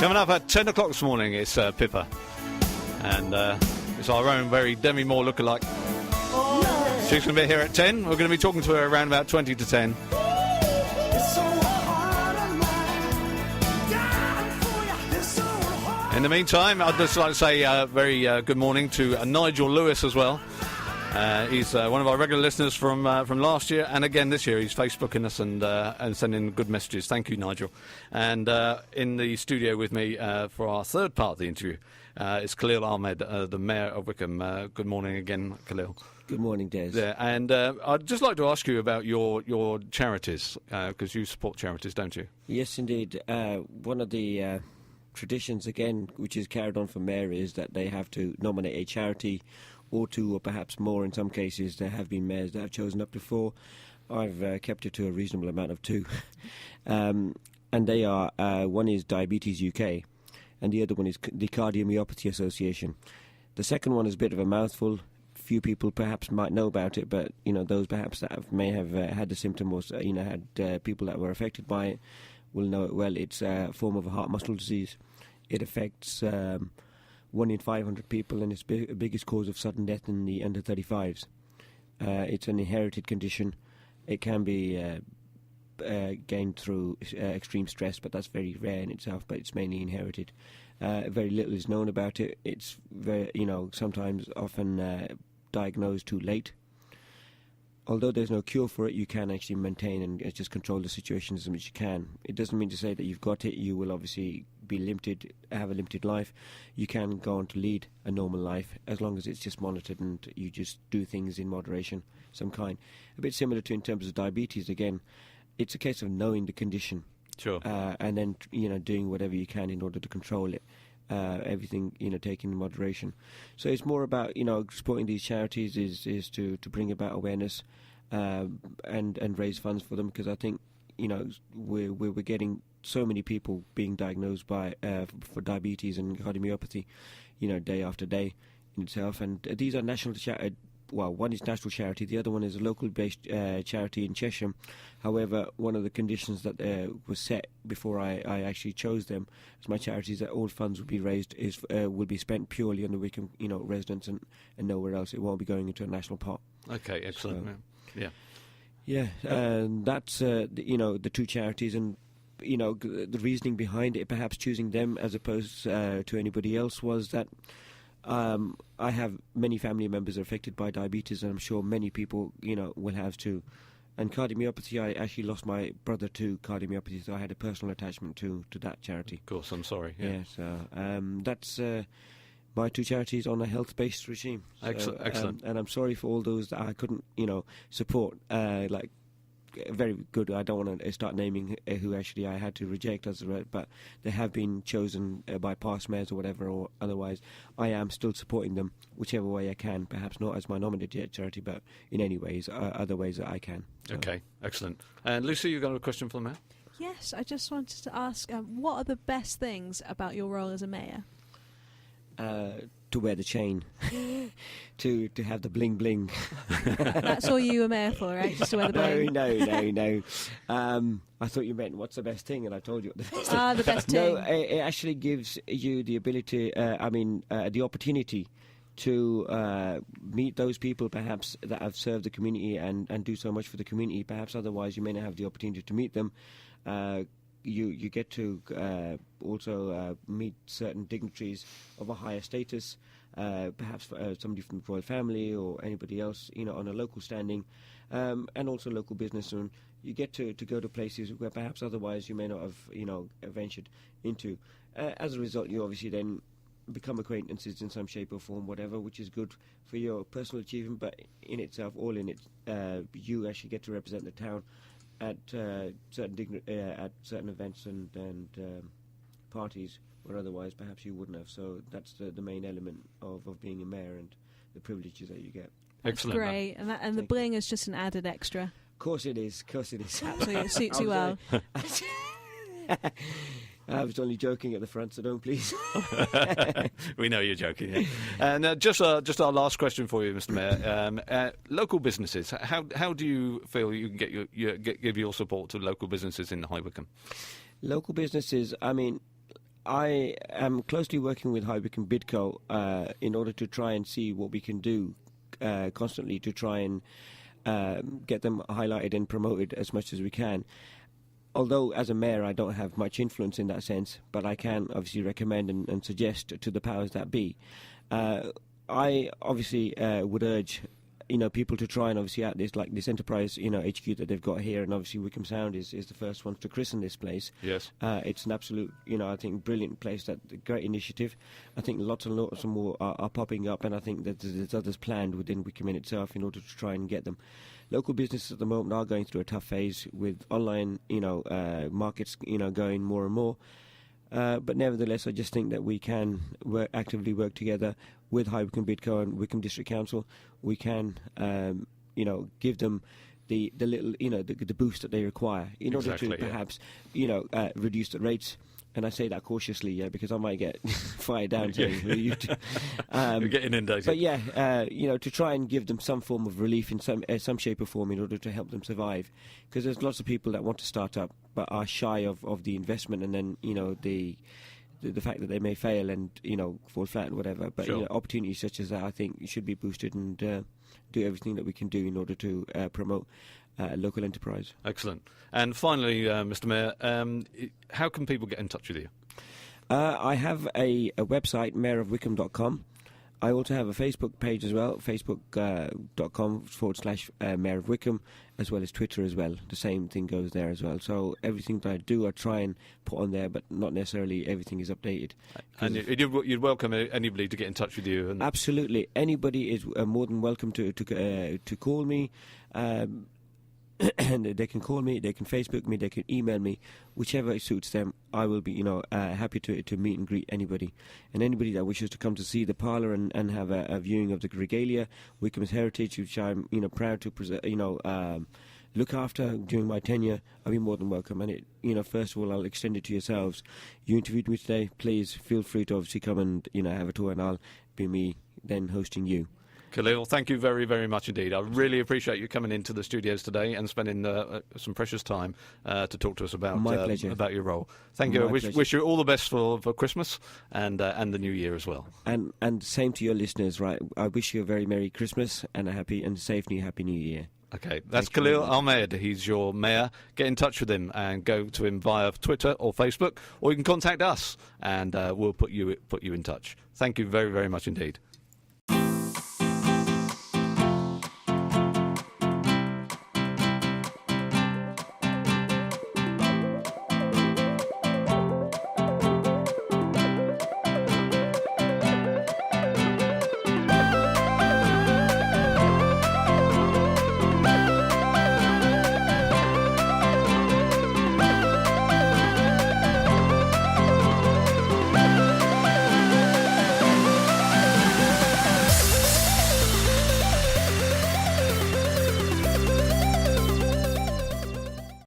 Coming up at 10 o'clock this morning, it's Pippa. And it's our own very Demi Moore lookalike. She's going to be here at 10. We're going to be talking to her around about 20 to 10. In the meantime, I'd just like to say very good morning to Nigel Lewis as well. He's one of our regular listeners from last year, and again this year. He's Facebooking us and sending good messages. Thank you, Nigel. And in the studio with me for our third part of the interview is Khalil Ahmed, the Mayor of Wycombe. Good morning again, Khalil. Good morning, Des. Yeah, and I'd just like to ask you about your charities, because you support charities, don't you? Yes, indeed. One of the traditions, again, which is carried on from Mayor, is that they have to nominate a charity or two, or perhaps more in some cases. There have been mayors that have chosen up to 4. I've kept it to a reasonable amount of 2. And they are, one is Diabetes UK, and the other one is the Cardiomyopathy Association. The second one is a bit of a mouthful. Few people perhaps might know about it, but those perhaps that may have had the symptom, or had people that were affected by it will know it well. It's a form of a heart muscle disease. It affects 1 in 500 people, and it's the biggest cause of sudden death in the under 35s. It's an inherited condition. It can be gained through extreme stress, but that's very rare in itself, but it's mainly inherited. Very little is known about it. It's very, sometimes often diagnosed too late. Although there's no cure for it, you can actually maintain and just control the situation as much as you can. It doesn't mean to say that you've got it. You will obviously be limited, have a limited life. You can go on to lead a normal life as long as it's just monitored and you just do things in moderation, some kind. A bit similar to in terms of diabetes, again, it's a case of knowing the condition. Sure. And then, doing whatever you can in order to control it. Everything, taken in moderation. So it's more about, supporting these charities is to bring about awareness and raise funds for them, because I think, we're getting so many people being diagnosed for diabetes and cardiomyopathy, day after day in itself. And these are national one is national charity, the other one is a local-based charity in Cheshire. However, one of the conditions that was set before I actually chose them as my charities, that all funds will be raised will be spent purely on the Wycombe, residents and nowhere else. It won't be going into a national pot. Okay, excellent. So, yeah. And that's the 2 charities, and the reasoning behind it, perhaps choosing them as opposed to anybody else, was that I have many family members affected by diabetes, and I'm sure many people, will have too. And cardiomyopathy, I actually lost my brother to cardiomyopathy, so I had a personal attachment to that charity. Of course, I'm sorry. Yeah, so that's my 2 charities on a health-based regime. So, excellent. And I'm sorry for all those that I couldn't, support, very good. I don't want to start naming who actually I had to reject but they have been chosen by past mayors or whatever, or otherwise. I am still supporting them whichever way I can, perhaps not as my nominated charity, but in any ways, other ways that I can. So. Okay, excellent. And Lucy, you've got a question for the Mayor? Yes, I just wanted to ask, what are the best things about your role as a Mayor? To wear the chain, to have the bling bling. That's all you were Mayor for, right? Just to wear the bling. No. I thought you meant what's the best thing, and I told you what the best thing. The best thing. No, it actually gives you the ability, the opportunity to meet those people perhaps that have served the community and do so much for the community. Perhaps otherwise you may not have the opportunity to meet them. You get to also meet certain dignitaries of a higher status, perhaps somebody from the royal family or anybody else, on a local standing, and also local business. And you get to go to places where perhaps otherwise you may not have, ventured into. As a result, you obviously then become acquaintances in some shape or form, whatever, which is good for your personal achievement, but in itself, all in it, you actually get to represent the town at certain events and parties where otherwise perhaps you wouldn't have. So that's the main element of being a mayor and the privileges that you get. Excellent. That's great, and the bling is just an added extra. Of course it is. Absolutely, it suits you well. I was only joking at the front, so don't please. We know you're joking. Yeah. And just our last question for you, Mr. Mayor. Local businesses. How do you feel you can give your support to local businesses in High Wycombe? Local businesses. I mean, I am closely working with Wycombe Bidco in order to try and see what we can do constantly to try and get them highlighted and promoted as much as we can. Although as a mayor I don't have much influence in that sense, but I can obviously recommend and suggest to the powers that be. I obviously would urge people to try and obviously at this enterprise HQ that they've got here, and obviously Wycombe Sound is the first ones to christen this place. Yes. It's an absolute I think brilliant place, great initiative. I think lots and lots more are popping up, and I think that there's others planned within Wycombe in itself in order to try and get them. Local businesses at the moment are going through a tough phase with online markets going more and more. But nevertheless, I just think that we can actively work together with Wycombe Bidco and Wycombe District Council. We can, give them the little, the boost that they require in order to perhaps, reduce the rates. And I say that cautiously, because I might get fired down. Saying, you get inundated. But to try and give them some form of relief in some shape or form in order to help them survive. Because there's lots of people that want to start up but are shy of the investment, and then the fact that they may fail and fall flat and whatever. But sure. Opportunities such as that, I think, should be boosted, and do everything that we can do in order to promote local enterprise. Excellent. And finally, Mr. Mayor, how can people get in touch with you? I have a website, mayorofwycombe.com. I also have a Facebook page as well, facebook.com/Mayor of Wycombe, as well as Twitter as well. The same thing goes there as well. So everything that I do, I try and put on there, but not necessarily everything is updated. And you'd welcome anybody to get in touch with you? And absolutely. Anybody is more than welcome to call me. And they can call me, they can Facebook me, they can email me, whichever suits them. I will be, happy to meet and greet anybody, and anybody that wishes to come to see the parlour and have a viewing of the regalia, Wycombe's heritage, which I'm, proud to look after during my tenure. I'll be more than welcome. And first of all, I'll extend it to yourselves. You interviewed me today. Please feel free to obviously come and have a tour, and I'll be me then hosting you. Khalil, thank you very, very much indeed. I really appreciate you coming into the studios today and spending some precious time to talk to us about your role. Thank you. I wish you all the best for Christmas and the New Year as well. And same to your listeners, right? I wish you a very Merry Christmas and a happy and safe Happy New Year. Okay, that's Khalil Ahmed. He's your mayor. Get in touch with him and go to him via Twitter or Facebook, or you can contact us and we'll put you in touch. Thank you very, very much indeed.